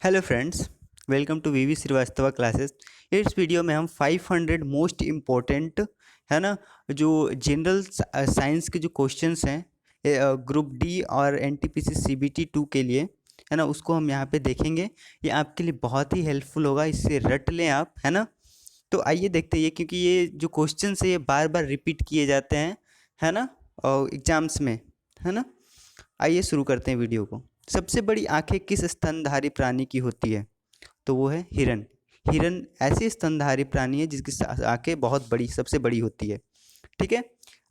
Hello friends, welcome to VV Shrivastava classes. इस video में हम 500 मोस्ट इम्पोर्टेंट है ना जो जनरल साइंस के जो क्वेश्चंस हैं ग्रुप डी और एनटीपीसी सीबीटी 2 के लिए है ना, उसको हम यहाँ पे देखेंगे। ये आपके लिए बहुत ही हेल्पफुल होगा, इससे रट लें आप, है ना। तो आइए देखते हैं ये, क्योंकि ये जो क्वेश्चंस है ये बार बार रिपीट किए जाते हैं, है ना, और एग्जाम्स में, है ना। आइए शुरू करते हैं वीडियो को। सबसे बड़ी आंखें किस स्तनधारी प्राणी की होती है? तो वो है हिरन। हिरन ऐसी स्तनधारी प्राणी है जिसकी आंखें बहुत बड़ी, सबसे बड़ी होती है। ठीक है।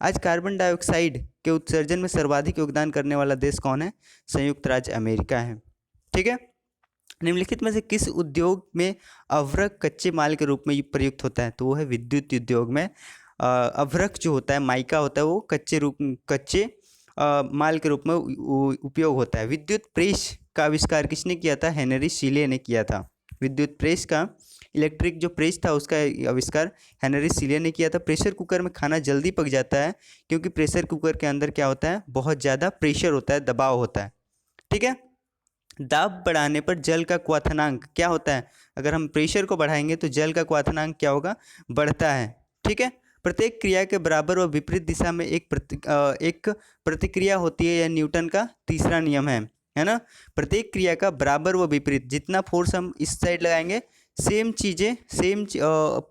आज कार्बन डाइऑक्साइड के उत्सर्जन में सर्वाधिक योगदान करने वाला देश कौन है? संयुक्त राज्य अमेरिका है। ठीक है। निम्नलिखित में से किस उद्योग में अभ्रक कच्चे माल के रूप में प्रयुक्त होता है? तो वो है विद्युत उद्योग में। अभ्रक जो होता है, माइका होता है, वो कच्चे माल के रूप में उपयोग होता है। विद्युत प्रेस का आविष्कार किसने किया था? हेनरी सीले ने किया था। विद्युत प्रेस का, इलेक्ट्रिक जो प्रेस था उसका आविष्कार हेनरी सीले ने किया था। प्रेशर कुकर में खाना जल्दी पक जाता है क्योंकि प्रेशर कुकर के अंदर क्या होता है? बहुत ज़्यादा प्रेशर होता है, दबाव होता है। ठीक है। दाब बढ़ाने पर जल का क्वथनांक क्या होता है? अगर हम प्रेशर को बढ़ाएंगे तो जल का क्वथनांक क्या होगा? बढ़ता है। ठीक है। प्रत्येक क्रिया के बराबर व विपरीत दिशा में एक प्रतिक्रिया होती है, यह न्यूटन का तीसरा नियम है ना। प्रत्येक क्रिया का बराबर व विपरीत, जितना फोर्स हम इस साइड लगाएंगे सेम चीज़ें, सेम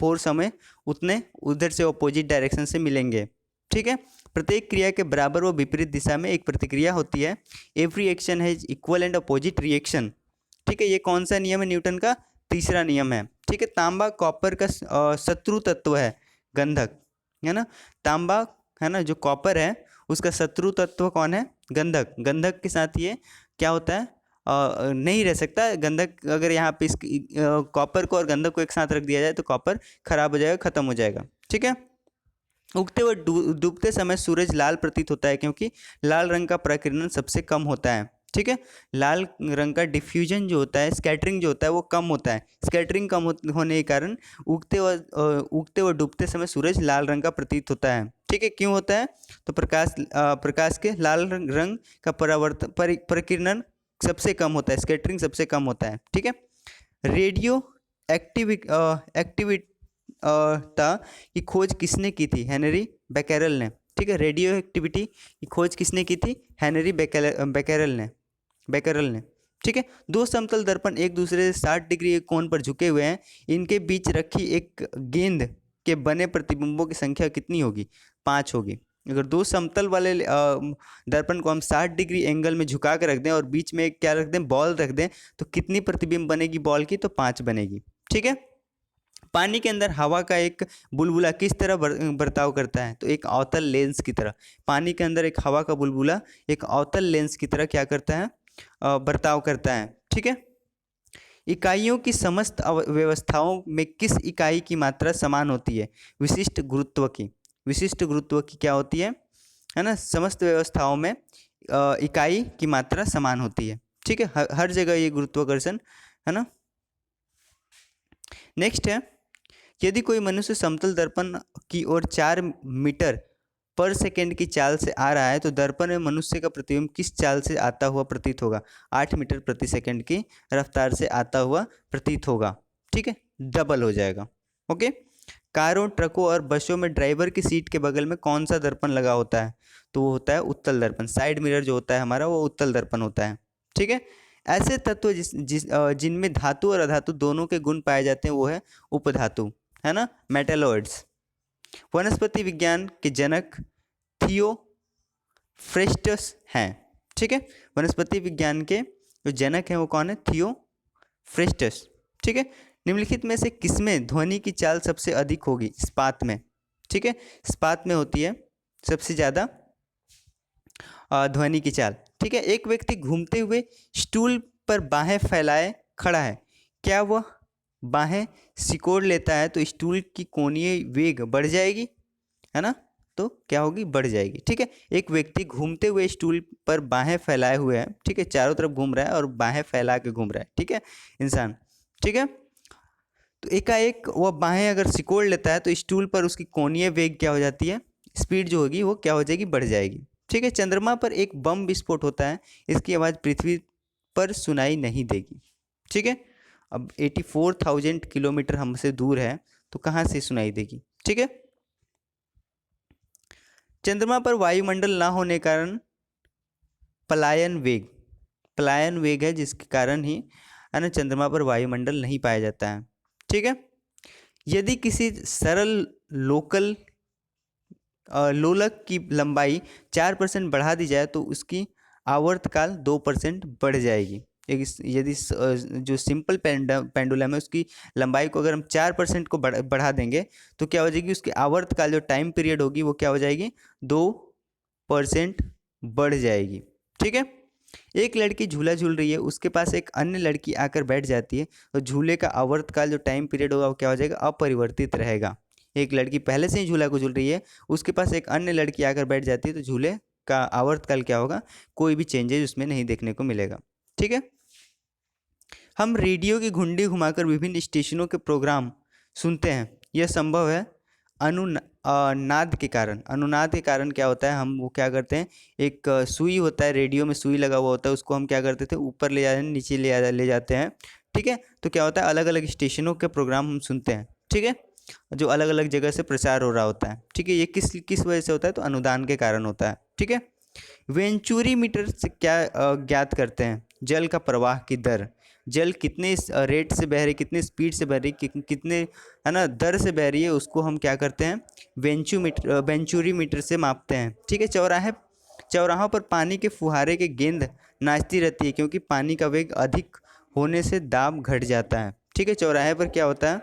फोर्स हमें उतने उधर से अपोजिट डायरेक्शन से मिलेंगे। ठीक है। प्रत्येक क्रिया के बराबर व विपरीत दिशा में एक प्रतिक्रिया होती है। Every action has equal and opposite reaction. ठीक है। ये कौन सा नियम है? न्यूटन का तीसरा नियम है। ठीक है। तांबा कॉपर का शत्रु तत्व है, गंधक, है ना। तांबा, है ना, जो कॉपर है उसका शत्रु तत्व कौन है? गंधक। गंधक के साथ ये क्या होता है? नहीं रह सकता गंधक। अगर यहाँ पे इस कॉपर को और गंधक को एक साथ रख दिया जाए तो कॉपर खराब हो जाएगा, खत्म हो जाएगा। ठीक है। उगते व डूबते समय सूरज लाल प्रतीत होता है क्योंकि लाल रंग का प्रकीर्णन सबसे कम होता है। ठीक है। लाल रंग का डिफ्यूजन जो होता है, स्कैटरिंग जो होता है, वो कम होता है। स्कैटरिंग कम होने के कारण उगते व डूबते समय सूरज लाल रंग का प्रतीत होता है। ठीक है। क्यों होता है? तो प्रकाश के लाल रंग का प्रकीर्णन सबसे कम होता है, स्कैटरिंग सबसे कम होता है। ठीक है। रेडियो एक्टिविटा की खोज किसने की थी? हेनरी बेकेरल ने। ठीक है। रेडियो एक्टिविटी की खोज किसने की थी? हेनरी बेकेरल ने। ठीक है। दो समतल दर्पण एक दूसरे से 60 डिग्री के कोण पर झुके हुए हैं। इनके बीच रखी एक गेंद के बने प्रतिबिंबों की संख्या कितनी होगी? 5 होगी। अगर दो समतल वाले दर्पण को हम 60 डिग्री एंगल में झुका कर रख दें और बीच में क्या रख दें? बॉल रख दें, तो कितनी प्रतिबिंब बनेगी बॉल की? तो 5 बनेगी। ठीक है। पानी के अंदर हवा का एक बुलबुला किस तरह बर्ताव करता है? तो एक अवतल लेंस की तरह। पानी के अंदर एक हवा का बुलबुला एक अवतल लेंस की तरह क्या करता है? बर्ताव करता है। ठीक है। इकाइयों की समस्त व्यवस्थाओं में किस इकाई की मात्रा समान होती है? विशिष्ट गुरुत्व की। विशिष्ट गुरुत्व की क्या होती है ना, समस्त व्यवस्थाओं में इकाई की मात्रा समान होती है। ठीक है। हर जगह ये गुरुत्वाकर्षण, है ना। नेक्स्ट है, यदि कोई मनुष्य समतल दर्पण की ओर 4 मीटर पर सेकेंड की चाल से आ रहा है तो दर्पण में मनुष्य का प्रतिबिंब किस चाल से आता हुआ प्रतीत होगा? 8 मीटर प्रति सेकेंड की रफ्तार से आता हुआ प्रतीत होगा। ठीक है। डबल हो जाएगा। ओके। कारों, ट्रकों और बसों में ड्राइवर की सीट के बगल में कौन सा दर्पण लगा होता है? तो वो होता है उत्तल दर्पण। साइड मिरर जो होता है हमारा, वो उत्तल दर्पण होता है। ठीक है। ऐसे तत्व जिनमें धातु और अधातु दोनों के गुण पाए जाते हैं वो है उपधातु, है ना, मेटेलॉइड्स। वनस्पति विज्ञान के जनक थियोफ्रेस्टस हैं। ठीक है। वनस्पति विज्ञान के जो जनक हैं वो कौन है? थियोफ्रेस्टस। ठीक है। निम्नलिखित में से किसमें ध्वनि की चाल सबसे अधिक होगी? इस्पात में। ठीक है। इस्पात में होती है सबसे ज़्यादा ध्वनि की चाल। ठीक है। एक व्यक्ति घूमते हुए स्टूल पर बाहें फैलाए खड़ा है, क्या वह बाहें सिकोड़ लेता है तो स्टूल की कोणीय वेग बढ़ जाएगी, है ना, तो क्या होगी? बढ़ जाएगी। ठीक है। एक व्यक्ति घूमते हुए स्टूल पर बाहें फैलाए हुए है, ठीक है, चारों तरफ घूम रहा है और बाहें फैला के घूम रहा है। ठीक है, इंसान। ठीक है। तो एकाएक वह बाहें अगर सिकोड़ लेता है तो स्टूल पर उसकी कोणीय वेग क्या हो जाती है? स्पीड जो होगी वो क्या हो जाएगी? बढ़ जाएगी। ठीक है। चंद्रमा पर एक बम विस्फोट होता है, इसकी आवाज़ पृथ्वी पर सुनाई नहीं देगी। ठीक है। अब 84,000 किलोमीटर हमसे दूर है तो कहाँ से सुनाई देगी, ठीक है। चंद्रमा पर वायुमंडल ना होने के कारण पलायन वेग है, जिसके कारण ही है ना चंद्रमा पर वायुमंडल नहीं पाया जाता है, ठीक है। यदि किसी सरल लोकल लोलक की लंबाई 4% बढ़ा दी जाए तो उसकी आवर्तकाल 2% बढ़ जाएगी। यदि जो सिंपल पेंडुलम है उसकी लंबाई को अगर हम 4% को बढ़ा देंगे तो क्या हो जाएगी, उसकी आवर्तकाल जो टाइम पीरियड होगी वो क्या हो जाएगी, 2% बढ़ जाएगी, ठीक है। एक लड़की झूला झूल रही है, उसके पास एक अन्य लड़की आकर बैठ जाती है तो झूले का आवर्तकाल जो टाइम पीरियड होगा वो क्या हो जाएगा, अपरिवर्तित रहेगा। एक लड़की पहले से ही झूला को झूल रही है, उसके पास एक अन्य लड़की आकर बैठ जाती है तो झूले का आवर्तकाल क्या होगा, कोई भी चेंजेज उसमें नहीं देखने को मिलेगा, ठीक है। हम रेडियो की घुंडी घुमाकर विभिन्न स्टेशनों के प्रोग्राम सुनते हैं, यह संभव है अनुनाद के कारण। अनुनाद के कारण क्या होता है, हम वो क्या करते हैं, एक सुई होता है, रेडियो में सुई लगा हुआ होता है, उसको हम क्या करते थे, ऊपर ले जाते हैं, नीचे ले जाते हैं, ठीक है। तो क्या होता है, अलग अलग स्टेशनों के प्रोग्राम हम सुनते हैं, ठीक है, जो अलग अलग जगह से प्रचार हो रहा होता है, ठीक है। ये किस किस वजह से होता है, तो अनुदान के कारण होता है, ठीक है। वेंचुरी मीटर से क्या ज्ञात करते हैं, जल का प्रवाह की दर। जल कितने रेट से बह रही, कितने स्पीड से बह रही, कितने है ना दर से बह रही है, उसको हम क्या करते हैं, वेंचुरी मीटर से मापते हैं, ठीक है। चौराहों पर पानी के फुहारे के गेंद नाचती रहती है क्योंकि पानी का वेग अधिक होने से दाब घट जाता है, ठीक है। चौराहे पर क्या होता है,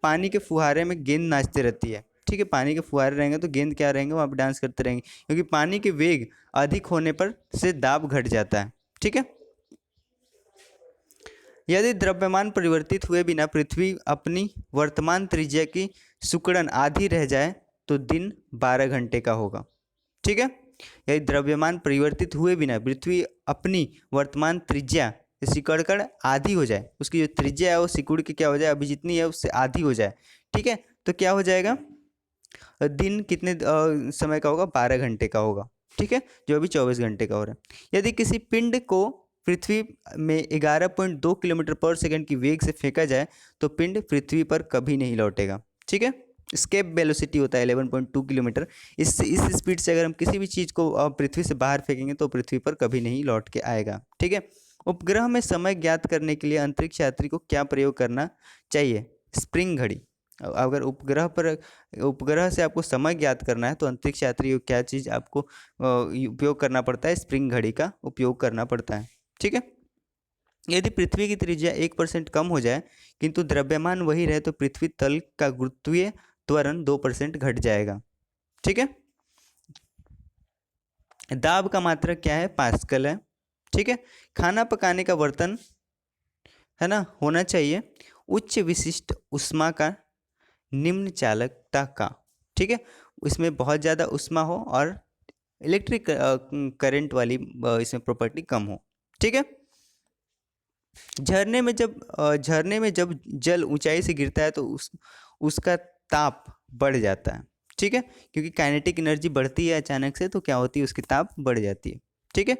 पानी के फुहारे में गेंद नाचती रहती है, ठीक है। पानी के फुहारे रहेंगे तो गेंद क्या रहेंगे, वहाँ पर डांस करते रहेंगे क्योंकि पानी के वेग अधिक होने पर से दाब घट जाता है, ठीक है। यदि द्रव्यमान परिवर्तित हुए बिना पृथ्वी अपनी वर्तमान त्रिज्या की सिकुड़न आधी रह जाए तो दिन 12 घंटे का होगा, ठीक है। यदि द्रव्यमान परिवर्तित हुए बिना पृथ्वी अपनी वर्तमान त्रिज्या सिकुड़कर आधी हो जाए, उसकी जो त्रिज्या है वो सिकुड़ के क्या हो जाए, अभी जितनी है उससे आधी हो जाए, ठीक है, तो क्या हो जाएगा, दिन कितने समय का होगा, 12 घंटे का होगा, ठीक है, जो अभी 24 घंटे का हो रहा है। यदि किसी पिंड को पृथ्वी में 11.2 किलोमीटर पर सेकंड की वेग से फेंका जाए तो पिंड पृथ्वी पर कभी नहीं लौटेगा, ठीक है। स्केप वेलोसिटी होता है 11.2 किलोमीटर। इस स्पीड से अगर हम किसी भी चीज़ को पृथ्वी से बाहर फेंकेंगे तो पृथ्वी पर कभी नहीं लौट के आएगा, ठीक है। उपग्रह में समय ज्ञात करने के लिए अंतरिक्ष यात्री को क्या प्रयोग करना चाहिए, स्प्रिंग घड़ी। अगर उपग्रह से आपको समय ज्ञात करना है तो अंतरिक्ष यात्री को क्या चीज़ आपको उपयोग करना पड़ता है, स्प्रिंग घड़ी का उपयोग करना पड़ता है, ठीक है। यदि पृथ्वी की त्रिज्या 1% कम हो जाए किंतु द्रव्यमान वही रहे तो पृथ्वी तल का गुरुत्वीय त्वरण 2% घट जाएगा, ठीक है। दाब का मात्रक क्या है, पास्कल है, ठीक है। खाना पकाने का बर्तन है ना होना चाहिए उच्च विशिष्ट ऊष्मा का, निम्न चालकता का, ठीक है, इसमें बहुत ज़्यादा ऊष्मा हो और इलेक्ट्रिक करंट वाली इसमें प्रॉपर्टी कम हो, ठीक है। झरने में जब जल ऊंचाई से गिरता है तो उसका ताप बढ़ जाता है, ठीक है, क्योंकि काइनेटिक एनर्जी बढ़ती है अचानक से तो क्या होती है, उसकी ताप बढ़ जाती है, ठीक है।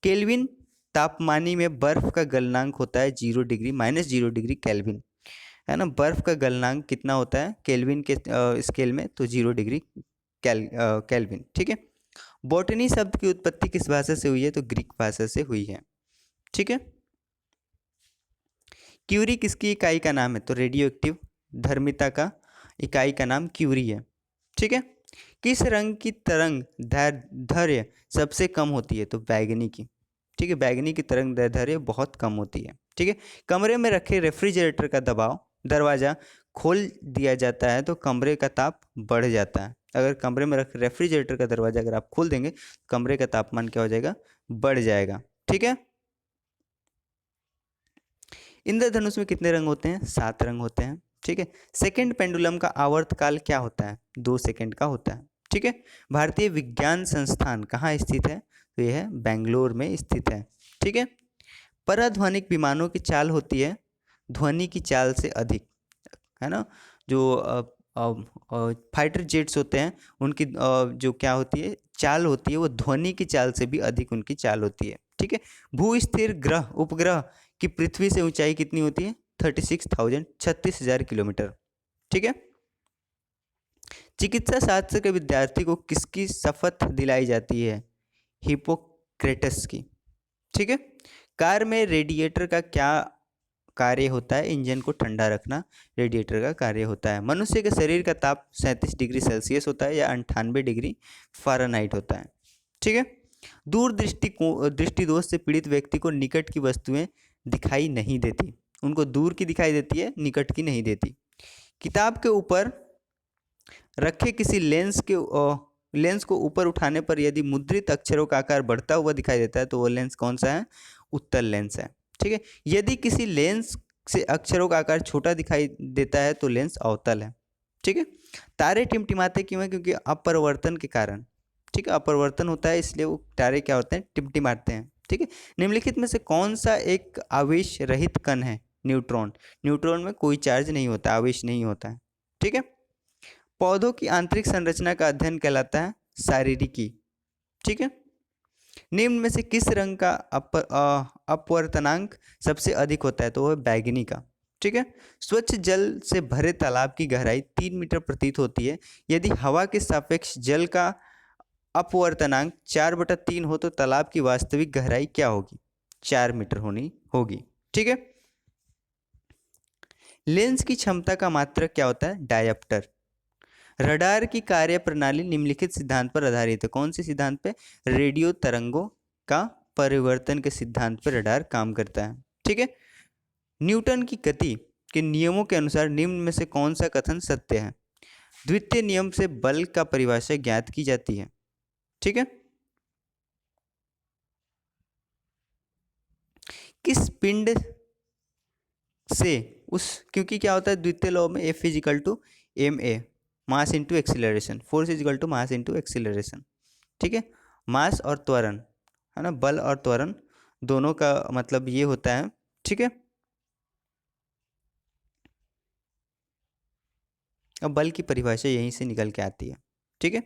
केल्विन तापमानी में बर्फ का गलनांक होता है 0 डिग्री -0 डिग्री केल्विन, है ना। बर्फ का गलनांक कितना होता है केल्विन के स्केल में, तो 0 डिग्री केल्विन, ठीक है। बॉटनी शब्द की उत्पत्ति किस भाषा से हुई है, तो ग्रीक भाषा से हुई है, ठीक है। क्यूरी किसकी इकाई का नाम है, तो रेडियो एक्टिव धर्मिता का इकाई का नाम क्यूरी है, ठीक है। किस रंग की तरंग दैर्ध्य सबसे कम होती है, तो बैगनी की, ठीक है। बैगनी की तरंग दैर्ध्य बहुत कम होती है, ठीक है। कमरे में रखे रेफ्रिजरेटर का दरवाज़ा खोल दिया जाता है तो कमरे का ताप बढ़ जाता है। अगर कमरे में रखे रेफ्रिजरेटर का दरवाज़ा अगर आप खोल देंगे कमरे का तापमान क्या हो जाएगा, बढ़ जाएगा, ठीक है। इंद्रधनुष में कितने रंग होते हैं, 7 रंग होते हैं, ठीक है। सेकंड पेंडुलम का आवर्तकाल क्या होता है, 2 सेकंड का होता है, ठीक है। भारतीय विज्ञान संस्थान कहाँ स्थित है, तो यह है बेंगलोर में स्थित है, ठीक है। पराध्वनिक विमानों की चाल होती है ध्वनि की चाल से अधिक, है ना। जो फाइटर जेट्स होते हैं उनकी जो क्या होती है चाल होती है वो ध्वनि की चाल से भी अधिक उनकी चाल होती है, ठीक है। भू स्थिर ग्रह उपग्रह कि पृथ्वी से ऊंचाई कितनी होती है? 36,000 36,000 किलोमीटर। ठीक है। चिकित्सा शास्त्र के विद्यार्थी को किसकी शपथ दिलाई जाती है? हिपोक्रेटस की। ठीक है। कार में रेडिएटर का क्या कार्य होता है? इंजन को ठंडा रखना रेडिएटर का कार्य होता है। मनुष्य के शरीर का ताप 37 डिग्री सेल्सियस होता है या 98 डिग्री फ़ारेनहाइट होता है। ठीक है। दूर दृष्टि दोष से पीड़ित व्यक्ति को निकट की वस्तुएं दिखाई नहीं देती, उनको दूर की दिखाई देती है, निकट की नहीं देती। किताब के ऊपर रखे किसी लेंस को ऊपर उठाने पर यदि मुद्रित अक्षरों का आकार बढ़ता हुआ दिखाई देता है तो वो लेंस कौन सा है? उत्तल लेंस है। ठीक है। यदि किसी लेंस से अक्षरों का आकार छोटा दिखाई देता है तो लेंस अवतल है। ठीक है। तारे टिमटिमाते क्यों हैं? क्योंकि अपरिवर्तन के कारण। ठीक है। अपरिवर्तन होता है इसलिए वो तारे क्या होते हैं? टिमटिमाते हैं। ठीक है। निम्नलिखित में से कौन सा एक आवेश रहित कण है? न्यूट्रॉन। न्यूट्रॉन में कोई चार्ज नहीं होता, आवेश नहीं होता है। ठीक है। पौधों की आंतरिक संरचना का अध्ययन कहलाता है शारीरिकी। ठीक है। निम्न में से किस रंग का अपवर्तनांक सबसे अधिक होता है? तो वह बैगनी का। ठीक है। स्वच्छ जल से भरे तालाब की गहराई 3 मीटर प्रतीत होती है। यदि हवा के सापेक्ष जल का अपवर्तनांक 4/3 हो तो तालाब की वास्तविक गहराई क्या होगी? 4 मीटर होगी। ठीक है। लेंस की क्षमता का मात्रक क्या होता है? डायप्टर। रडार की कार्य प्रणाली निम्नलिखित सिद्धांत पर आधारित है। कौन से सिद्धांत पे? रेडियो तरंगों का परिवर्तन के सिद्धांत पर रडार काम करता है। ठीक है। न्यूटन की गति के नियमों के अनुसार निम्न में से कौन सा कथन सत्य है? द्वितीय नियम से बल का परिभाषा ज्ञात की जाती है। ठीक है। किस पिंड से क्योंकि क्या होता है द्वितीय लॉ में F = ma, mass into acceleration, force = mass into acceleration. ठीक है। मास और त्वरण है ना, बल और त्वरण दोनों का मतलब ये होता है। ठीक है। अब बल की परिभाषा यहीं से निकल के आती है। ठीक है।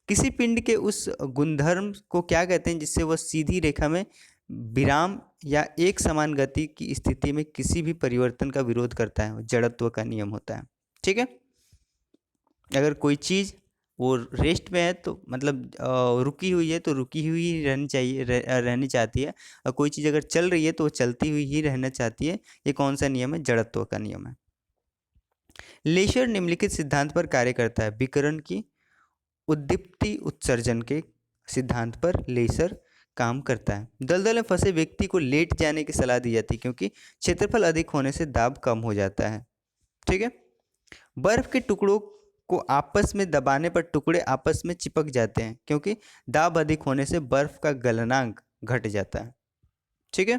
किसी पिंड के उस गुणधर्म को क्या कहते हैं जिससे वह सीधी रेखा में विराम या एक समान गति की स्थिति में किसी भी परिवर्तन का विरोध करता है? जड़त्व का नियम होता है। ठीक है। अगर कोई चीज़ वो रेस्ट में है तो मतलब रुकी हुई है तो रुकी हुई ही रहनी चाहती है, और कोई चीज़ अगर चल रही है तो वो चलती हुई ही रहना चाहती है। ये कौन सा नियम है? जड़त्व का नियम है। लेसर निम्नलिखित सिद्धांत पर कार्य करता है। विकिरण की उद्दीप्ति उत्सर्जन के सिद्धांत पर लेसर काम करता है। दलदल में फंसे व्यक्ति को लेट जाने की सलाह दी जाती है क्योंकि क्षेत्रफल अधिक होने से दाब कम हो जाता है। ठीक है। बर्फ के टुकड़ों को आपस में दबाने पर टुकड़े आपस में चिपक जाते हैं क्योंकि दाब अधिक होने से बर्फ का गलनांक घट जाता है। ठीक है।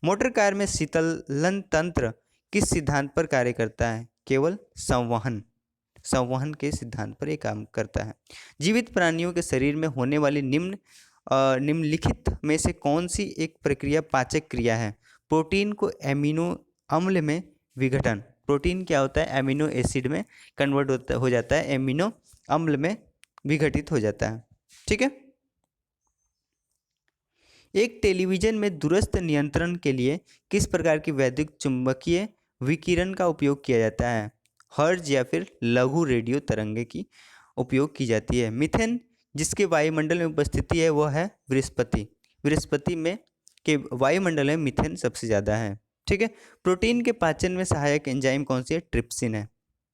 मोटर कार में शीतलन तंत्र किस सिद्धांत पर कार्य करता है? केवल संवहन के सिद्धांत पर यह काम करता है। जीवित प्राणियों के शरीर में होने वाली निम्नलिखित में से कौन सी एक प्रक्रिया पाचक क्रिया है? प्रोटीन को एमिनो अम्ल में विघटन। प्रोटीन क्या होता है? एमिनो एसिड में कन्वर्ट हो जाता है, एमिनो अम्ल में विघटित हो जाता है। ठीक है। एक टेलीविजन में दूरस्थ नियंत्रण के लिए किस प्रकार की वैद्युत चुंबकीय विकिरण का उपयोग किया जाता है? हर्ज या फिर लघु रेडियो तरंगे की उपयोग की जाती है। मीथेन जिसके वायुमंडल में उपस्थिति है वह है बृहस्पति। बृहस्पति में के वायुमंडल में मीथेन सबसे ज़्यादा है। ठीक है। प्रोटीन के पाचन में सहायक एंजाइम कौन सी है? ट्रिप्सिन है।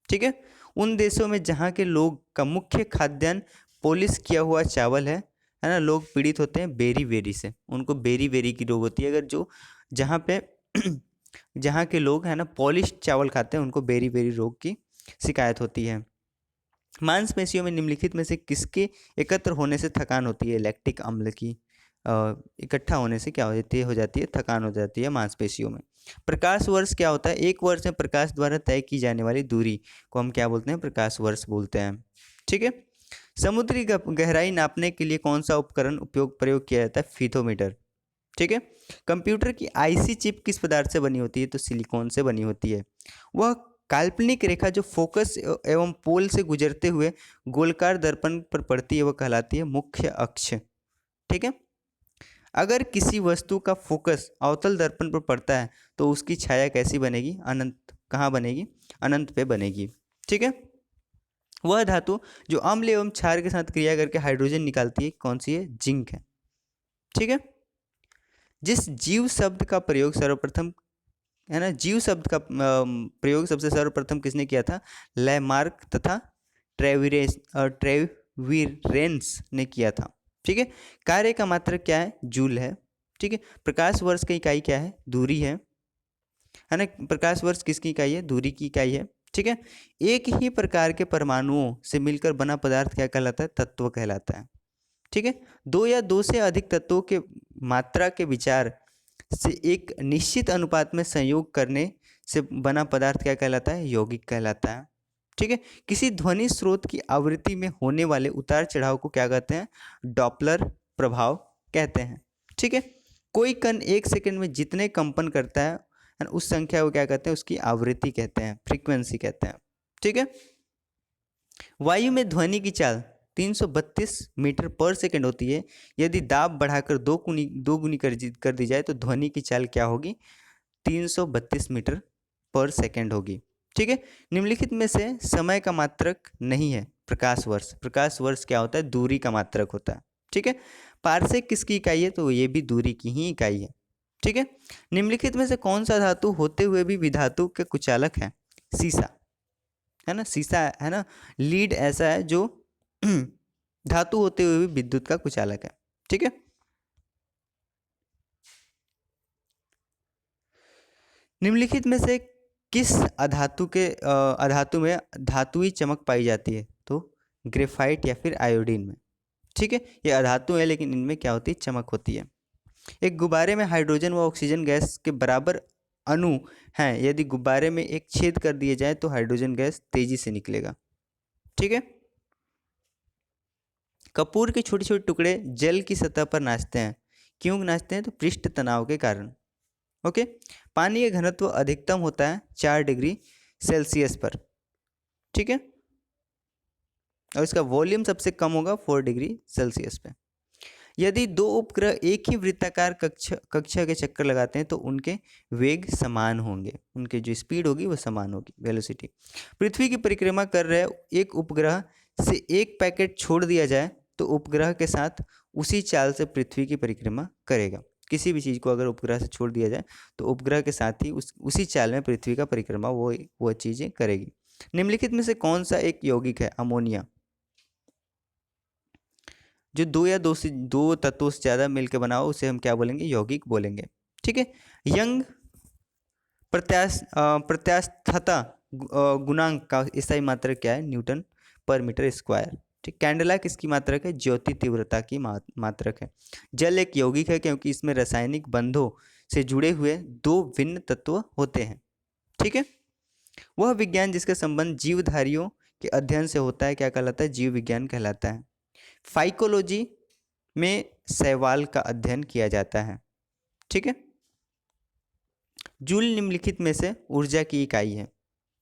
ठीक है। उन देशों में जहाँ के लोग का मुख्य खाद्यान्न पॉलिश किया हुआ चावल है ना, लोग पीड़ित होते हैं बेरी से, उनको बेरी की रोग होती है। अगर जो जहाँ पे जहाँ के लोग है ना पॉलिश चावल खाते हैं उनको बेरी रोग की शिकायत होती है। मांसपेशियों में निम्नलिखित में से किसके एकत्र होने से थकान होती है? लैक्टिक अम्ल की इकट्ठा होने से क्या हो जाती है? थकान हो जाती है मांसपेशियों में। प्रकाश वर्ष क्या होता है? एक वर्ष में प्रकाश द्वारा तय की जाने वाली दूरी को हम क्या बोलते हैं? प्रकाश वर्ष बोलते हैं। ठीक है। समुद्री गहराई नापने के लिए कौन सा उपकरण प्रयोग किया जाता है? फीथोमीटर। ठीक है। कंप्यूटर की आईसी चिप किस पदार्थ से बनी होती है? तो सिलिकॉन से बनी होती है। वह काल्पनिक रेखा जो फोकस एवं पोल से गुजरते हुए गोलकार दर्पण पर पड़ती है वह कहलाती है मुख्य अक्ष। ठीक है। अगर किसी वस्तु का फोकस अवतल दर्पण पर पड़ता है तो उसकी छाया कैसी बनेगी? अनंत। कहाँ बनेगी? अनंत पे बनेगी। ठीक है। वह धातु जो अम्ल एवं क्षार के साथ क्रिया करके हाइड्रोजन निकालती है कौन सी है? जिंक है। ठीक है। जिस जीव शब्द का प्रयोग सर्वप्रथम, है ना, जीव शब्द का प्रयोग सबसे सर्वप्रथम किसने किया था? लैमार्क तथा ट्रेविरेंस ने किया था। ठीक है। कार्य का मात्रक क्या है? जूल है। ठीक है। प्रकाश वर्ष की इकाई क्या है? दूरी है ना। प्रकाश वर्ष किसकी इकाई है? दूरी की इकाई है। ठीक है। एक ही प्रकार के परमाणुओं से मिलकर बना पदार्थ क्या कहलाता है? तत्व कहलाता है। ठीक है। दो या दो से अधिक तत्वों के मात्रा के विचार से एक निश्चित अनुपात में संयोग करने से बना पदार्थ क्या कहलाता है? यौगिक कहलाता है। ठीक है। किसी ध्वनि स्रोत की आवृत्ति में होने वाले उतार चढ़ाव को क्या कहते हैं? डॉपलर प्रभाव कहते हैं। ठीक है। कोई कण 1 सेकंड में जितने कंपन करता है उस संख्या को क्या कहते हैं? उसकी आवृत्ति कहते हैं, फ्रीक्वेंसी कहते हैं। ठीक है। वायु में ध्वनि की चाल 332 मीटर पर सेकंड होती है। यदि दाब बढ़ाकर दो गुनी कर दी जाए तो ध्वनि की चाल क्या होगी? 332 मीटर पर सेकंड होगी। ठीक है। निम्नलिखित में से समय का मात्रक नहीं है प्रकाश वर्ष। प्रकाश वर्ष क्या होता है? दूरी का मात्रक होता है। ठीक है। पारसेक किसकी इकाई है? तो ये भी दूरी की ही इकाई है। ठीक है। निम्नलिखित में से कौन सा धातु होते हुए भी विधातु के कुचालक है? सीसा, है ना। सीसा है ना, लीड ऐसा है जो धातु होते हुए भी विद्युत का कुचालक है। ठीक है। निम्नलिखित में से किस अधातु में धातुई चमक पाई जाती है? तो ग्रेफाइट या फिर आयोडीन में। ठीक है। ये अधातु है लेकिन इनमें क्या होती है? चमक होती है। एक गुब्बारे में हाइड्रोजन व ऑक्सीजन गैस के बराबर अणु हैं। यदि गुब्बारे में एक छेद कर दिए जाए तो हाइड्रोजन गैस तेजी से निकलेगा। ठीक है। कपूर के छोटे छोटे टुकड़े जल की सतह पर नाचते हैं। क्यों नाचते हैं? तो पृष्ठ तनाव के कारण। ओके। पानी का घनत्व अधिकतम होता है 4 डिग्री सेल्सियस पर। ठीक है। और इसका वॉल्यूम सबसे कम होगा 4 डिग्री सेल्सियस पे। यदि दो उपग्रह एक ही वृत्ताकार कक्षा के चक्कर लगाते हैं तो उनके वेग समान होंगे, उनकी जो स्पीड होगी वो समान होगी, वेलोसिटी। पृथ्वी की परिक्रमा कर रहे एक उपग्रह से एक पैकेट छोड़ दिया जाए तो उपग्रह के साथ उसी चाल से पृथ्वी की परिक्रमा करेगा। किसी भी चीज़ को अगर उपग्रह से छोड़ दिया जाए तो उपग्रह के साथ ही उसी चाल में पृथ्वी का परिक्रमा वो चीज़ें करेगी। निम्नलिखित में से कौन सा एक यौगिक है? अमोनिया, जो दो तत्वों से ज़्यादा मिलकर बना हो उसे हम क्या बोलेंगे? यौगिक बोलेंगे। ठीक है। यंग प्रत्यास्थता गुणांक का ईसाई मात्रक क्या है? न्यूटन पर मीटर स्क्वायर। ठीक। कैंडेला किसकी मात्रक है? ज्योति तीव्रता की मात्रक है। जल एक यौगिक है क्योंकि इसमें रासायनिक बंधों से जुड़े हुए दो भिन्न तत्व होते हैं। ठीक है। वह विज्ञान जिसका संबंध जीवधारियों के अध्ययन से होता है क्या कहलाता है? जीव विज्ञान कहलाता है। फाइकोलॉजी में शैवाल का अध्ययन किया जाता है। ठीक है। जूल निम्नलिखित में से ऊर्जा की इकाई है।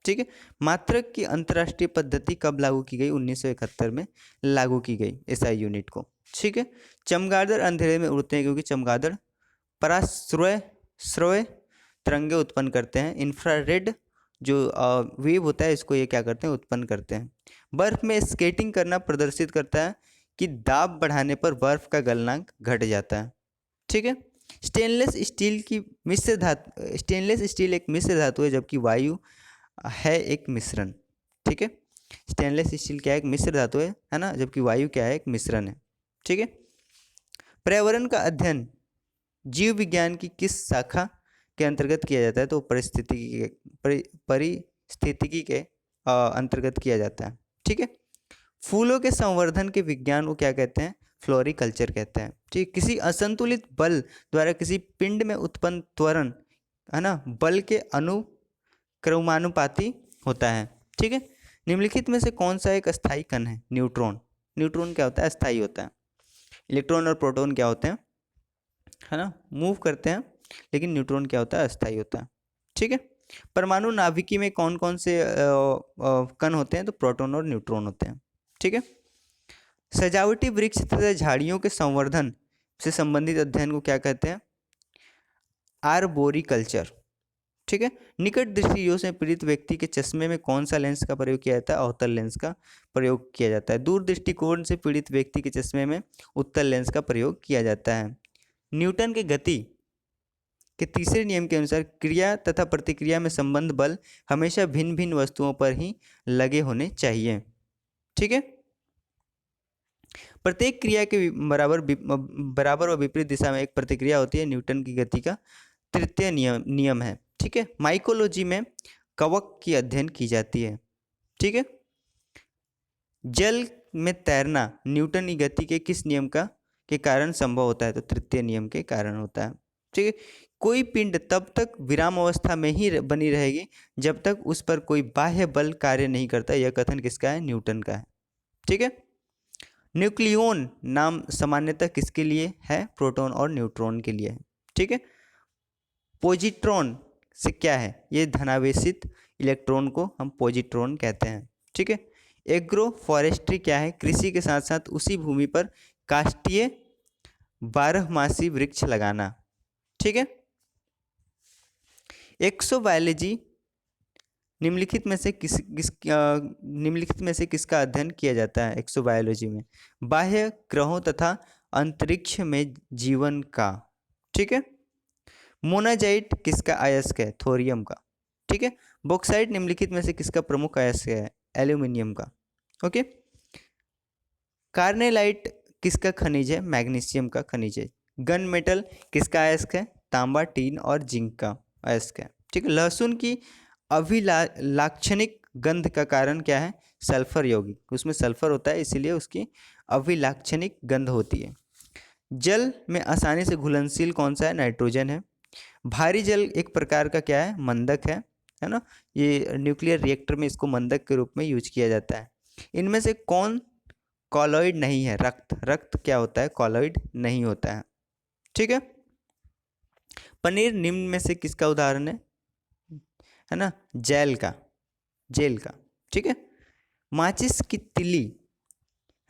ठीक है। मात्रक की अंतर्राष्ट्रीय पद्धति कब लागू की गई? 1971 में लागू की गई एसआई यूनिट को। ठीक है। चमगादड़ अंधेरे में उड़ते हैं क्योंकि चमगादड़ पराश्रय तरंगे उत्पन्न करते हैं। इंफ्रारेड जो वेव होता है इसको ये क्या करते हैं? उत्पन्न करते हैं। बर्फ में स्केटिंग करना प्रदर्शित करता है कि दाब बढ़ाने पर बर्फ का गलनांक घट जाता है। ठीक है। स्टेनलेस स्टील एक मिश्र धातु है जबकि वायु है एक मिश्रण। ठीक है। स्टेनलेस स्टील क्या है? एक मिश्र धातु है ना, जबकि वायु क्या है? एक मिश्रण है। ठीक है। पर्यावरण का अध्ययन जीव विज्ञान की किस शाखा के अंतर्गत किया जाता है? तो परिस्थितिकी के अंतर्गत किया जाता है। ठीक है। फूलों के संवर्धन के विज्ञान को क्या कहते हैं? फ्लोरिकल्चर कहते हैं। ठीक। किसी असंतुलित बल द्वारा किसी पिंड में उत्पन्न त्वरण, है ना, बल के अनुक्रमानुपाती होता है। ठीक है। निम्नलिखित में से कौन सा एक अस्थायी कण है? न्यूट्रॉन। न्यूट्रॉन क्या होता है? अस्थायी होता है। इलेक्ट्रॉन और प्रोटॉन क्या होते हैं? है ना, मूव करते हैं, लेकिन न्यूट्रॉन क्या होता है? अस्थायी होता है। ठीक है। परमाणु नाभिकी में कौन कौन से कण होते हैं? तो प्रोटॉन और न्यूट्रॉन होते हैं। ठीक है। सजावटी वृक्ष तथा झाड़ियों के संवर्धन से संबंधित अध्ययन को क्या कहते हैं? आर्बोरिकल्चर। ठीक है। निकट दृष्टि से पीड़ित व्यक्ति के चश्मे में कौन सा लेंस का प्रयोग किया जाता है? अवतल लेंस का प्रयोग किया जाता है। दूर दृष्टिकोण से पीड़ित व्यक्ति के चश्मे में उत्तल लेंस का प्रयोग किया जाता है। न्यूटन के गति के तीसरे नियम के अनुसार क्रिया तथा प्रतिक्रिया में संबंध बल हमेशा भिन्न भिन्न वस्तुओं पर ही लगे होने चाहिए। ठीक है। प्रत्येक क्रिया के बराबर व विपरीत दिशा में एक प्रतिक्रिया होती है, न्यूटन की गति का तृतीय नियम है। ठीक है। माइकोलॉजी में कवक की अध्ययन की जाती है। ठीक है। जल में तैरना न्यूटन की गति के किस नियम के कारण संभव होता है? तो तृतीय नियम के कारण होता है। ठीक है। कोई पिंड तब तक विराम अवस्था में ही बनी रहेगी जब तक उस पर कोई बाह्य बल कार्य नहीं करता। यह कथन किसका है? न्यूटन का है। ठीक है। न्यूक्लियॉन नाम सामान्यतः किसके लिए है? प्रोटॉन और न्यूट्रॉन के लिए है। ठीक है। पॉजिट्रॉन से क्या है? ये धनावेशित इलेक्ट्रॉन को हम पॉजिट्रॉन कहते हैं। ठीक है। एग्रो फॉरेस्ट्री क्या है? कृषि के साथ साथ उसी भूमि पर काष्ठीय 12मासी वृक्ष लगाना। ठीक है। एक्सोबायोलॉजी निम्नलिखित में से किसका अध्ययन किया जाता है? एक्सोबायोलॉजी में बाह्य ग्रहों तथा अंतरिक्ष में जीवन का। ठीक है। मोनाजाइट किसका अयस्क है? थोरियम का। ठीक है। बॉक्साइट निम्नलिखित में से किसका प्रमुख अयस्क है? एल्यूमिनियम का। ओके। कार्नेलाइट किसका खनिज है? मैग्नीशियम का खनिज है। गन मेटल किसका अयस्क है? तांबा, टीन और जिंक का अयस्क है। ठीक है। लहसुन की अभिलाक्षणिक गंध का कारण क्या है? सल्फर यौगिक, उसमें सल्फर होता है इसीलिए उसकी अभिलाक्षणिक गंध होती है। जल में आसानी से घुलनशील कौन सा है? नाइट्रोजन है। भारी जल एक प्रकार का क्या है? मंदक है ना। ये न्यूक्लियर रिएक्टर में इसको मंदक के रूप में यूज किया जाता है। इनमें से कौन कॉलॉइड नहीं है? रक्त क्या होता है? कॉलॉइड नहीं होता है। ठीक है। पनीर निम्न में से किसका उदाहरण है ना? जेल का। ठीक है। माचिस की तिली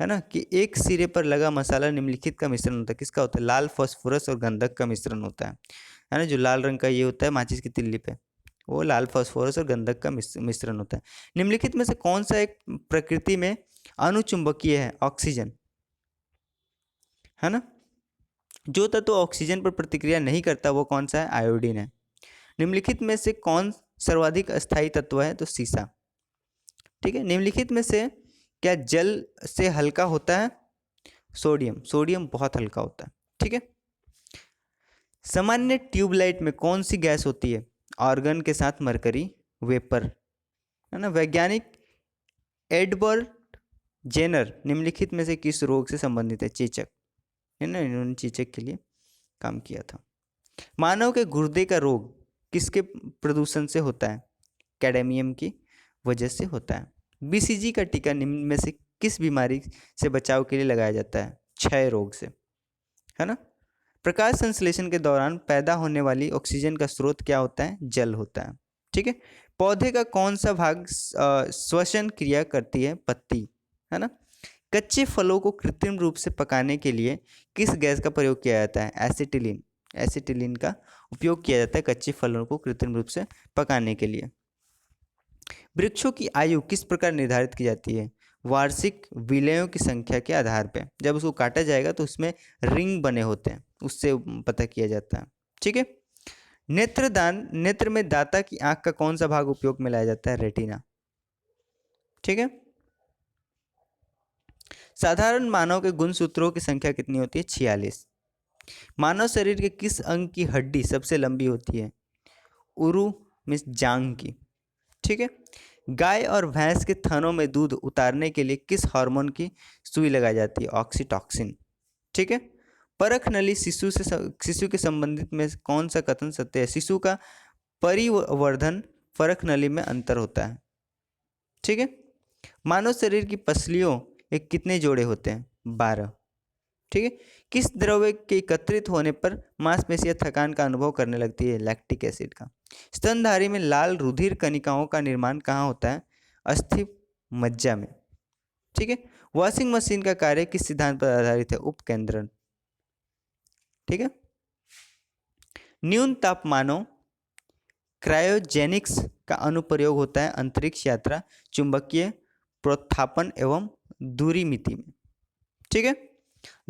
है ना कि एक सिरे पर लगा मसाला निम्नलिखित का मिश्रण होता है। किसका होता है? लाल फास्फोरस और गंधक का मिश्रण होता है ना। जो लाल रंग का ये होता है माचिस की तिल्ली पे, वो लाल फास्फोरस और गंधक का मिश्रण होता है। निम्नलिखित में से कौन सा एक प्रकृति में अनुचुंबकीय है? ऑक्सीजन, है ना। जो तत्व ऑक्सीजन पर प्रतिक्रिया नहीं करता वो कौन सा है? आयोडीन है। निम्नलिखित में से कौन सर्वाधिक अस्थायी तत्व है? तो सीसा। ठीक है। निम्नलिखित में से क्या जल से हल्का होता है? सोडियम बहुत हल्का होता है। ठीक है। सामान्य ट्यूबलाइट में कौन सी गैस होती है? आर्गन के साथ मरकरी वेपर, है ना। वैज्ञानिक एडवर्ड जेनर निम्नलिखित में से किस रोग से संबंधित है? चेचक, है ना। इन्होंने चेचक के लिए काम किया था। मानव के गुर्दे का रोग किसके प्रदूषण से होता है? कैडमियम की वजह से होता है। बीसीजी का टीका निम्न में से किस बीमारी से बचाव के लिए लगाया जाता है? क्षय रोग से, है ना। प्रकाश संश्लेषण के दौरान पैदा होने वाली ऑक्सीजन का स्रोत क्या होता है? जल होता है। ठीक है। पौधे का कौन सा भाग श्वसन क्रिया करती है? पत्ती, है ना। कच्चे फलों को कृत्रिम रूप से पकाने के लिए किस गैस का प्रयोग किया जाता है? एसिटिलीन का उपयोग किया जाता है कच्चे फलों को कृत्रिम रूप से पकाने के लिए। वृक्षों की आयु किस प्रकार निर्धारित की जाती है? वार्षिक विलयों की संख्या के आधार पर। जब उसको काटा जाएगा तो उसमें रिंग बने होते हैं, उससे पता किया जाता है। ठीक है। नेत्र में दाता की आंख का कौन सा भाग उपयोग में लाया जाता है? रेटिना। ठीक है। साधारण मानव के गुणसूत्रों की संख्या कितनी होती है? 46। मानव शरीर के किस अंग की हड्डी सबसे लंबी होती है? उरु मीन्स जांग की। ठीक है। गाय और भैंस के थनों में दूध उतारने के लिए किस हार्मोन की सुई लगाई जाती है? ऑक्सीटॉक्सिन। ठीक है। परख नली शिशु के संबंधित में कौन सा कथन सत्य है? शिशु का परिवर्धन परख नली में अंतर होता है। ठीक है। मानव शरीर की पसलियों के कितने जोड़े होते हैं? 12। ठीक है। किस द्रव्य के एकत्रित होने पर मांसपेशियां थकान का अनुभव करने लगती है? लैक्टिक एसिड का। स्तनधारी में लाल रुधिर कणिकाओं का निर्माण कहाँ होता है? अस्थि मज्जा में। ठीक है। वॉशिंग मशीन का कार्य किस सिद्धांत पर आधारित है? उपकेंद्रण। ठीक है। न्यून तापमानों क्रायोजेनिक्स का अनुप्रयोग होता है अंतरिक्ष यात्रा, चुंबकीय प्रोत्थापन एवं दूरी मिति में। ठीक है।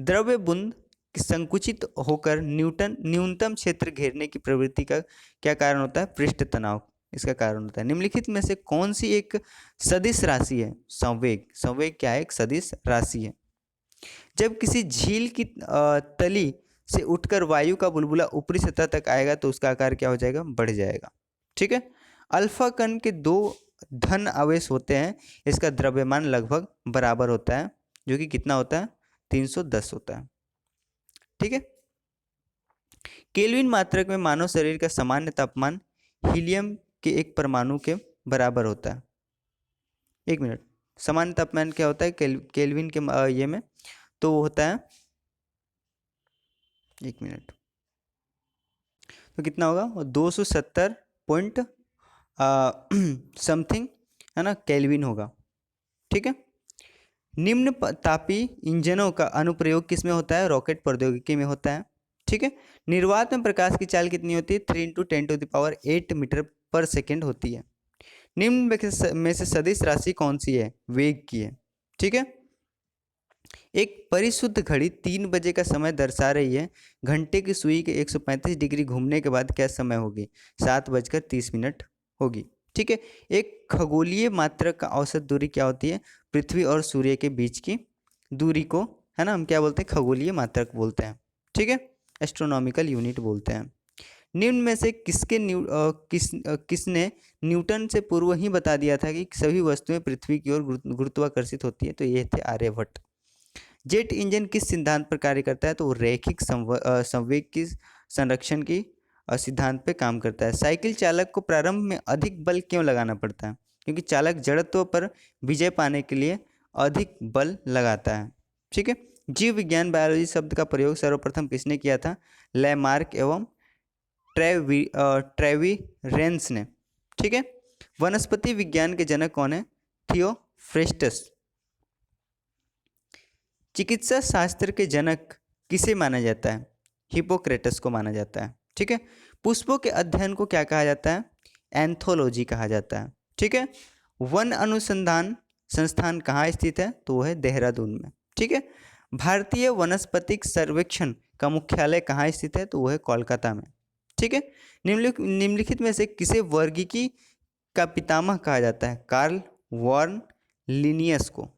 द्रव्य बूंद संकुचित होकर न्यूनतम क्षेत्र घेरने की प्रवृत्ति का क्या कारण होता है? पृष्ठ तनाव इसका कारण होता है। निम्नलिखित में से कौन सी एक सदिश राशि है? संवेग। संवेग क्या है? एक सदिश राशि है। जब किसी झील की तली से उठकर वायु का बुलबुला ऊपरी सतह तक आएगा तो उसका आकार क्या हो जाएगा? बढ़ जाएगा। ठीक है। अल्फा कण के 2 धन आवेश होते हैं, इसका द्रव्यमान लगभग बराबर होता है, जो कि कितना होता है? 310 होता है। ठीक है। केल्विन मात्रक में मानव शरीर का सामान्य तापमान हीलियम के एक परमाणु के बराबर होता है। 1 मिनट, सामान्य तापमान क्या होता है केल्विन के ये में? तो वो होता है 1 मिनट, तो कितना होगा? 270 पॉइंट समथिंग है ना, केल्विन होगा। ठीक है। निम्न तापी इंजनों का अनुप्रयोग किस में होता है? रॉकेट प्रौद्योगिकी में होता है। ठीक है। निर्वात में प्रकाश की चाल कितनी होती है? 3 × 10⁸ मीटर पर सेकेंड होती है। निम्न में से सदिश राशि कौन सी है? वेग की है। ठीक है। एक परिशुद्ध घड़ी 3 बजे का समय दर्शा रही है। घंटे की सुई के 135 डिग्री घूमने के बाद क्या समय होगी? 7:30 होगी। ठीक है। एक खगोलीय मात्रक का औसत दूरी क्या होती है? पृथ्वी और सूर्य के बीच की दूरी को है ना हम क्या बोलते हैं? खगोलीय मात्रक बोलते हैं। ठीक है। एस्ट्रोनॉमिकल यूनिट बोलते हैं। निम्न में से किसने न्यूटन से पूर्व ही बता दिया था कि सभी वस्तुएं पृथ्वी की ओर गुरुत्वाकर्षित होती है? तो ये थे आर्यभट्ट। जेट इंजन किस सिद्धांत पर कार्य करता है? तो वो रैखिक संवेग की संरक्षण की सिद्धांत पे काम करता है। साइकिल चालक को प्रारंभ में अधिक बल क्यों लगाना पड़ता है? क्योंकि चालक जड़त्व पर विजय पाने के लिए अधिक बल लगाता है। ठीक है। जीव विज्ञान बायोलॉजी शब्द का प्रयोग सर्वप्रथम किसने किया था? लैमार्क एवं ट्रेविरेंस ने। ठीक है। वनस्पति विज्ञान के जनक कौन है? थियोफ्रेस्टस। चिकित्सा शास्त्र के जनक किसे माना जाता है? हिपोक्रेटस को माना जाता है। ठीक है। पुष्पों के अध्ययन को क्या कहा जाता है? एंथोलॉजी कहा जाता है। ठीक है। वन अनुसंधान संस्थान कहाँ स्थित है? तो वो है देहरादून में। ठीक है। भारतीय वनस्पतिक सर्वेक्षण का मुख्यालय कहाँ स्थित है? तो वो है कोलकाता में। ठीक है। निम्नलिखित में से किसे वर्गीकी का पितामह कहा जाता है? कार्ल वॉर्न लिनियस को।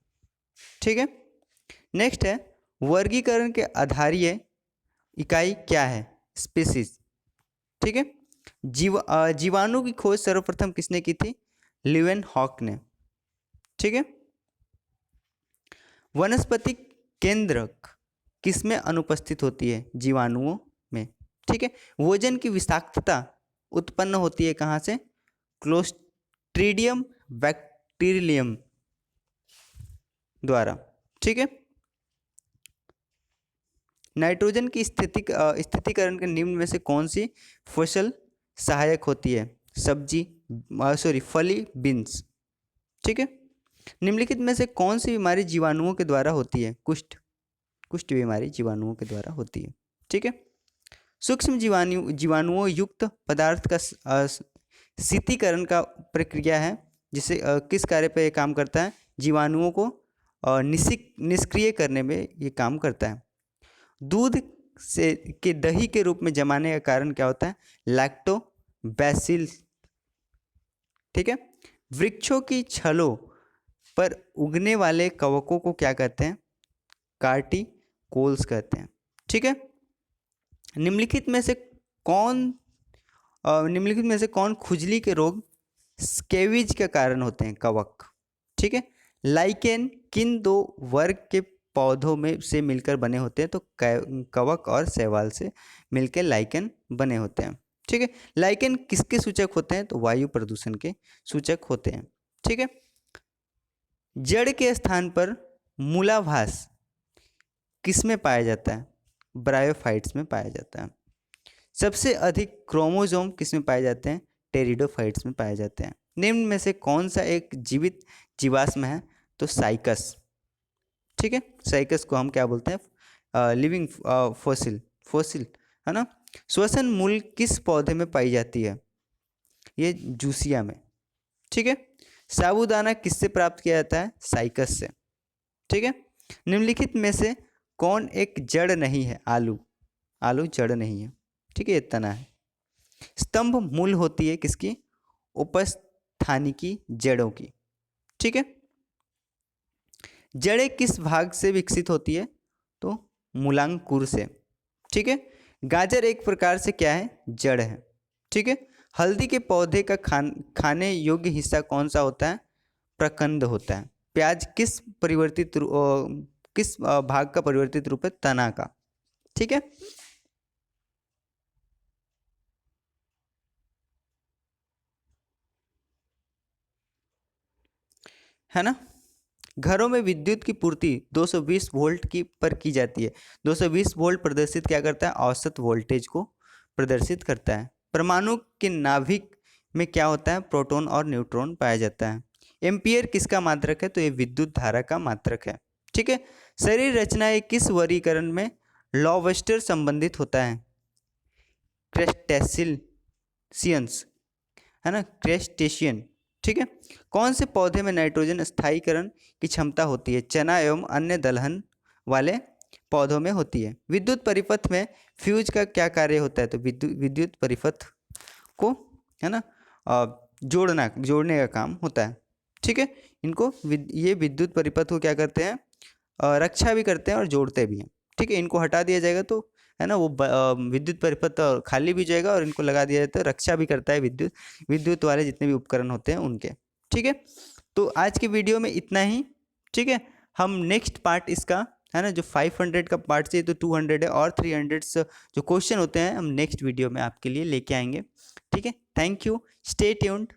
ठीक है। नेक्स्ट है वर्गीकरण के आधारीय इकाई क्या है? स्पीसीज। ठीक है। जीवाणु की खोज सर्वप्रथम किसने की थी? लीवेनहॉक ने। ठीक है। वनस्पतिक केंद्रक किसमें अनुपस्थित होती है? जीवाणुओं में। ठीक है। भोजन की विषाक्तता उत्पन्न होती है कहाँ से? क्लोस्ट्रीडियम बैक्टीरियम द्वारा। ठीक है। नाइट्रोजन की स्थितिकरण के निम्न में से कौन सी फसल सहायक होती है? फली बीन्स। ठीक है। निम्नलिखित में से कौन सी बीमारी जीवाणुओं के द्वारा होती है? कुष्ठ बीमारी जीवाणुओं के द्वारा होती है। ठीक है। सूक्ष्म जीवाणुओं युक्त पदार्थ का शीतीकरण का प्रक्रिया है, जिसे किस कार्य पर यह काम करता है? जीवाणुओं को निष्क्रिय करने में ये काम करता है। दूध से के दही के रूप में जमाने का कारण क्या होता है? लैक्टोबैसिलस। ठीक है। वृक्षों की छलों पर उगने वाले कवकों को क्या कहते हैं? कार्टिकोल्स कहते हैं। ठीक है। निम्नलिखित में से कौन खुजली के रोग स्केविज का कारण होते हैं? कवक। ठीक है। लाइकेन किन 2 वर्ग के पौधों में से मिलकर बने होते हैं? तो कवक और शैवाल से मिलकर लाइकेन बने होते हैं। ठीक है। लाइकेन किसके सूचक होते हैं? तो वायु प्रदूषण के सूचक होते हैं। ठीक है। जड़ के स्थान पर मूलाभास किस में पाया जाता है? ब्रायोफाइट्स में पाया जाता है। सबसे अधिक क्रोमोसोम किस में पाए जाते हैं? टेरिडोफाइट्स में पाए जाते हैं। निम्न में से कौन सा एक जीवित जीवाश्म है? तो साइकस। ठीक है। साइकस को हम क्या बोलते हैं? लिविंग फॉसिल फॉसिल, है ना। श्वसन मूल किस पौधे में पाई जाती है? ये जूसिया में। ठीक है। साबूदाना किससे प्राप्त किया जाता है? साइकस से। ठीक है। निम्नलिखित में से कौन एक जड़ नहीं है? आलू। आलू जड़ नहीं है। ठीक है, ये तना है। स्तंभ मूल होती है किसकी? उपस्थानिकी जड़ों की। ठीक है। जड़ें किस भाग से विकसित होती है? तो मूलांकुर से। ठीक है। गाजर एक प्रकार से क्या है? जड़ है। ठीक है। हल्दी के पौधे का खाने योग्य हिस्सा कौन सा होता है? प्रकंद होता है। प्याज किस भाग का परिवर्तित रूप है? तना का। ठीक है ना। घरों में विद्युत की पूर्ति 220 वोल्ट पर की जाती है। 220 वोल्ट प्रदर्शित क्या करता है? औसत वोल्टेज को प्रदर्शित करता है। परमाणु के नाभिक में क्या होता है? प्रोटॉन और न्यूट्रॉन पाया जाता है। एम्पियर किसका मात्रक है? तो ये विद्युत धारा का मात्रक है। ठीक है। शरीर रचना एक किस वर्गीकरण में लॉबस्टर संबंधित होता है? क्रेस्टेसियंस, है ना, क्रेस्टेशियन। ठीक है। कौन से पौधे में नाइट्रोजन स्थायीकरण की क्षमता होती है? चना एवं अन्य दलहन वाले पौधों में होती है। विद्युत परिपथ में फ्यूज का क्या कार्य होता है? तो विद्युत परिपथ को, है ना, जोड़ने का काम होता है। ठीक है। इनको ये विद्युत परिपथ को क्या करते हैं? रक्षा भी करते हैं और जोड़ते भी हैं। ठीक है। इनको हटा दिया जाएगा तो, है ना, वो विद्युत परिपथ खाली भी जाएगा और इनको लगा दिया जाए तो रक्षा भी करता है विद्युत वाले जितने भी उपकरण होते हैं उनके। ठीक है। तो आज की वीडियो में इतना ही। ठीक है। हम नेक्स्ट पार्ट इसका, है ना, जो 500 का पार्ट चाहिए तो 200 है और 300 जो क्वेश्चन होते हैं हम नेक्स्ट वीडियो में आपके लिए लेके आएंगे। ठीक है। Thank you, stay tuned.